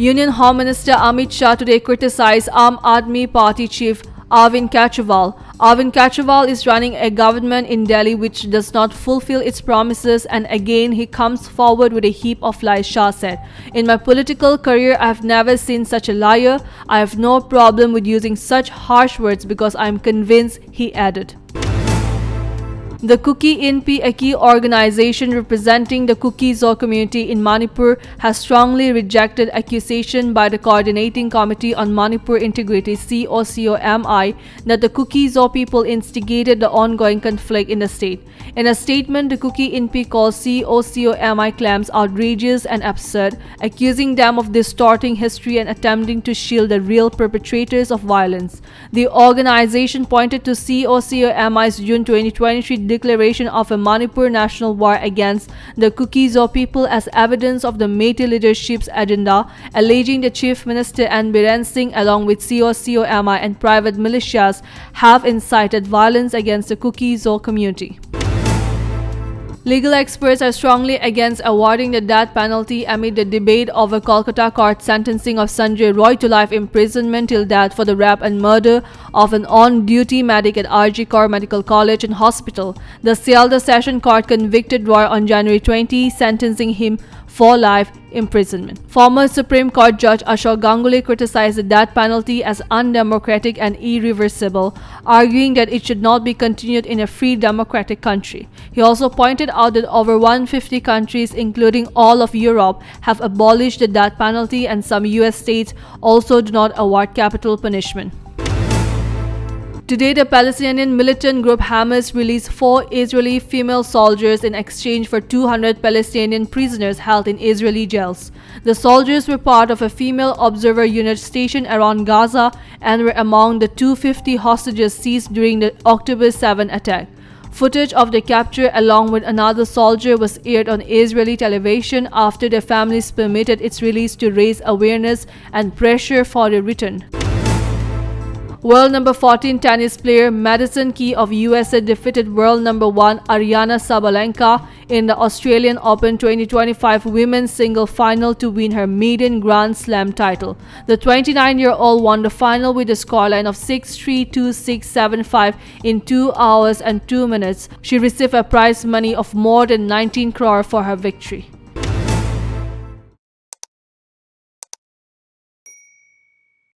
Union Home Minister Amit Shah today criticized Aam Aadmi Party chief Arvind Kejriwal. Arvind Kejriwal is running a government in Delhi which does not fulfill its promises, and again he comes forward with a heap of lies, Shah said. In my political career, I have never seen such a liar. I have no problem with using such harsh words because I am convinced, he added. The Kuki Inpi, a key organization representing the Kuki Zo community in Manipur, has strongly rejected accusation by the Coordinating Committee on Manipur Integrity (COCOMI) that the Kuki Zo people instigated the ongoing conflict in the state. In a statement, the Kuki Inpi called COCOMI claims outrageous and absurd, accusing them of distorting history and attempting to shield the real perpetrators of violence. The organization pointed to COCOMI's June 2023 declaration of a Manipur national war against the Kuki Zo people as evidence of the Meitei leadership's agenda, alleging the Chief Minister N. Biren Singh along with COCOMI and private militias have incited violence against the Kuki Zo community. Legal experts are strongly against awarding the death penalty amid the debate over Kolkata court sentencing of Sanjay Roy to life imprisonment till death for the rape and murder of an on-duty medic at RG Kaur Medical College and Hospital. The Sealdah Session Court convicted Roy on January 20, sentencing him for life imprisonment. Former Supreme Court Judge Ashok Ganguly criticized the death penalty as undemocratic and irreversible, arguing that it should not be continued in a free democratic country. He also pointed out that over 150 countries, including all of Europe, have abolished the death penalty, and some US states also do not award capital punishment. Today, the Palestinian militant group Hamas released 4 Israeli female soldiers in exchange for 200 Palestinian prisoners held in Israeli jails. The soldiers were part of a female observer unit stationed around Gaza and were among the 250 hostages seized during the October 7 attack. Footage of the capture along with another soldier was aired on Israeli television after the families permitted its release to raise awareness and pressure for their return. World number 14 tennis player Madison Key of USA defeated world number 1 Aryna Sabalenka in the Australian Open 2025 women's single final to win her maiden Grand Slam title. The 29-year-old won the final with a scoreline of 6-3, 2-6, 7-5 in 2 hours and 2 minutes. She received a prize money of more than 19 crore for her victory.